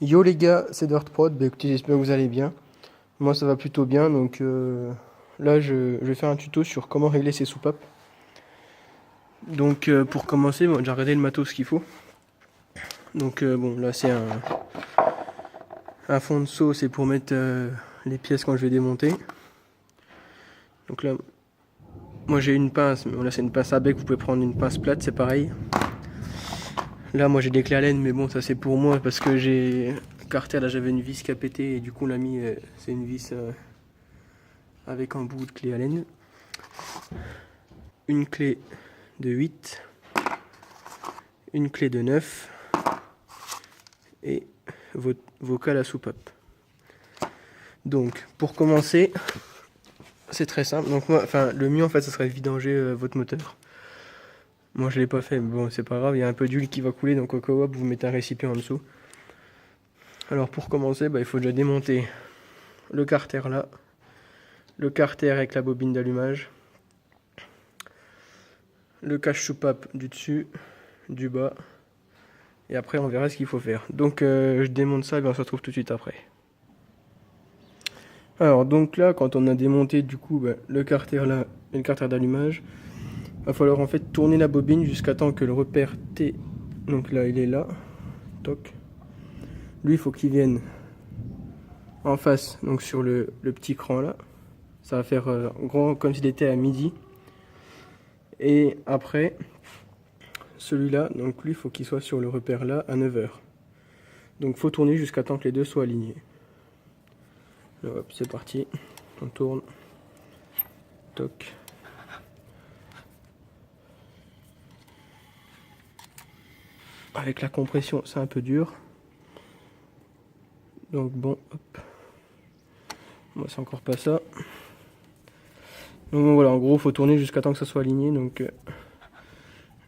Yo les gars, c'est DirtProd, bah écoutez, j'espère que vous allez bien. Moi ça va plutôt bien, donc là je vais faire un tuto sur comment régler ces soupapes. Donc pour commencer, bon, j'ai regardé le matos qu'il faut. Donc bon, là c'est un fond de seau, c'est pour mettre les pièces quand je vais démonter. Donc là, moi j'ai une pince, mais bon, là c'est une pince à bec, vous pouvez prendre une pince plate, c'est pareil. Là moi j'ai des clés Allen, mais bon ça c'est pour moi parce que j'ai Carter, là j'avais une vis qui a pété et du coup on l'a mis, c'est une vis avec un bout de clé Allen. Une clé de 8, une clé de 9 et vos cales à soupape. Donc pour commencer, c'est très simple. Donc moi, enfin le mieux en fait ça serait de vidanger votre moteur. Moi je l'ai pas fait, mais bon c'est pas grave, il y a un peu d'huile qui va couler, donc au cas où vous mettez un récipient en dessous. Alors pour commencer, il faut déjà démonter le carter là, le carter avec la bobine d'allumage, le cache soupape du dessus, du bas, et après on verra ce qu'il faut faire. Donc je démonte ça et on se retrouve tout de suite après. Alors donc là, quand on a démonté du coup le carter là et le carter d'allumage, il va falloir en fait tourner la bobine jusqu'à temps que le repère T, donc là il est là, toc. Lui il faut qu'il vienne en face, donc sur le petit cran là. Ça va faire grand comme s'il était à midi. Et après, celui-là, donc lui il faut qu'il soit sur le repère là à 9 h. Donc il faut tourner jusqu'à temps que les deux soient alignés. Là, hop, c'est parti. On tourne. Toc. Avec la compression, c'est un peu dur. Donc bon, hop. Moi, c'est encore pas ça. Donc voilà, en gros, il faut tourner jusqu'à temps que ça soit aligné. Donc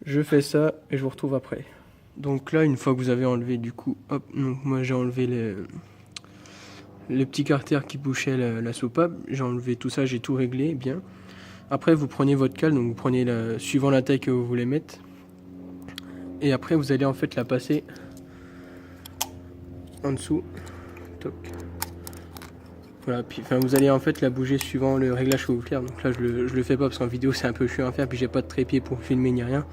je fais ça et je vous retrouve après. Donc là, une fois que vous avez enlevé du coup, hop, donc moi j'ai enlevé les petits carters qui bouchaient la soupape. J'ai enlevé tout ça, j'ai tout réglé bien. Après, vous prenez votre cale, donc vous prenez suivant la taille que vous voulez mettre. Et après, vous allez en fait la passer en dessous. Toc. Voilà, puis vous allez en fait la bouger suivant le réglage que vous voulez faire. Donc là, je le fais pas parce qu'en vidéo c'est un peu chiant à faire, puis j'ai pas de trépied pour filmer ni rien.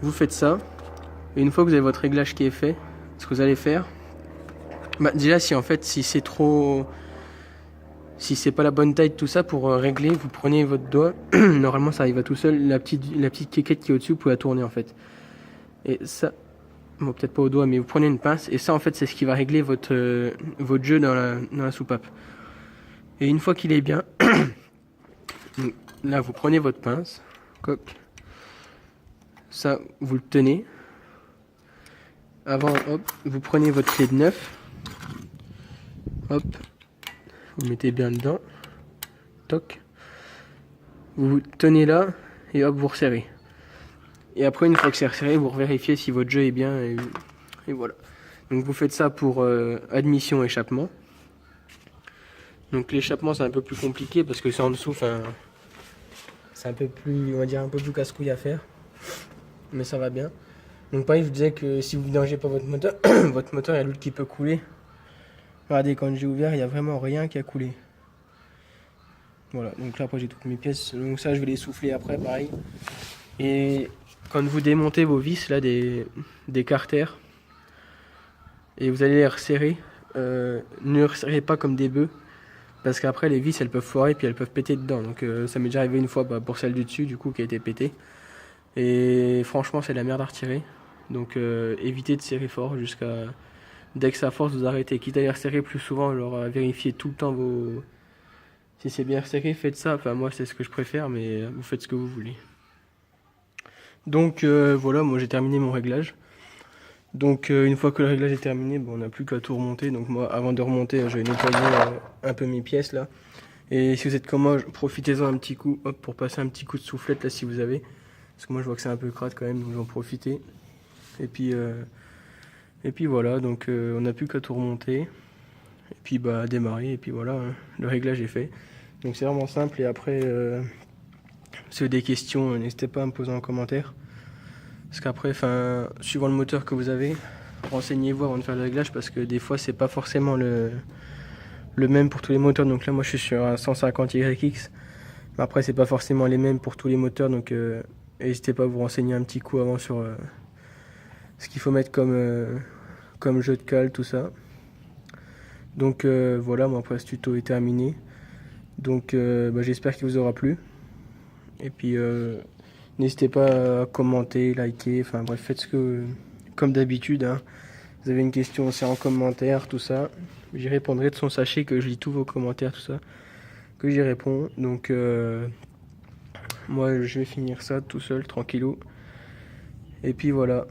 Vous faites ça, et une fois que vous avez votre réglage qui est fait, ce que vous allez faire, déjà si c'est trop, si c'est pas la bonne taille de tout ça, pour régler, vous prenez votre doigt, normalement ça arrive à tout seul, la petite quéquette qui est au-dessus, vous pouvez la tourner en fait. Et ça, bon peut-être pas au doigt, mais vous prenez une pince, et ça en fait c'est ce qui va régler votre jeu dans la soupape. Et une fois qu'il est bien, là vous prenez votre pince, coq, ça vous le tenez. Avant, hop, vous prenez votre clé de 9, hop, vous mettez bien dedans, toc, vous tenez là et hop vous resserrez. Et après une fois que c'est resserré, vous vérifiez si votre jeu est bien et voilà. Donc vous faites ça pour admission échappement. Donc l'échappement c'est un peu plus compliqué parce que c'est en dessous, c'est un peu plus, on va dire un peu plus casse-couille à faire, mais ça va bien. Donc pareil, je vous disais que si vous ne vidangez pas votre moteur, votre moteur il y a l'huile qui peut couler. Regardez, quand j'ai ouvert, il n'y a vraiment rien qui a coulé. Voilà, donc là après j'ai toutes mes pièces, donc ça je vais les souffler après pareil. Et quand vous démontez vos vis là des carters, et vous allez les resserrer, ne resserrez pas comme des bœufs, parce qu'après les vis elles peuvent foirer puis elles peuvent péter dedans. Donc ça m'est déjà arrivé une fois pour celle du dessus du coup qui a été pétée. Et franchement c'est de la merde à retirer. Donc évitez de serrer fort jusqu'à dès que ça force vous arrêtez. Quitte à les resserrer plus souvent, alors vérifiez tout le temps si c'est bien resserré, faites ça. Enfin moi c'est ce que je préfère, mais vous faites ce que vous voulez. Donc voilà, moi j'ai terminé mon réglage. Donc une fois que le réglage est terminé, on n'a plus qu'à tout remonter. Donc moi avant de remonter, je vais nettoyer un peu mes pièces là. Et si vous êtes comme moi, profitez-en un petit coup, hop, pour passer un petit coup de soufflette là si vous avez. Parce que moi je vois que c'est un peu crade quand même, donc j'en profite. Et puis voilà, donc on n'a plus qu'à tout remonter. Et puis démarrer, et puis voilà, hein, le réglage est fait. Donc c'est vraiment simple. Et après, si vous avez des questions, n'hésitez pas à me poser en commentaire. Parce qu'après, suivant le moteur que vous avez, renseignez-vous avant de faire le réglage, parce que des fois c'est pas forcément le même pour tous les moteurs. Donc là moi je suis sur un 150 YX, mais après c'est pas forcément les mêmes pour tous les moteurs. Donc n'hésitez pas à vous renseigner un petit coup avant sur ce qu'il faut mettre comme jeu de cale, tout ça. Donc voilà, moi après ce tuto est terminé. Donc j'espère qu'il vous aura plu. Et puis n'hésitez pas à commenter, liker, enfin bref, faites ce que comme d'habitude, hein. Vous avez une question, c'est en commentaire, tout ça. J'y répondrai. De son sachet que je lis tous vos commentaires, tout ça, que j'y réponds. Donc moi je vais finir ça tout seul, tranquillou. Et puis voilà.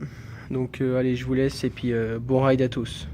Donc allez, je vous laisse et puis bon ride à tous.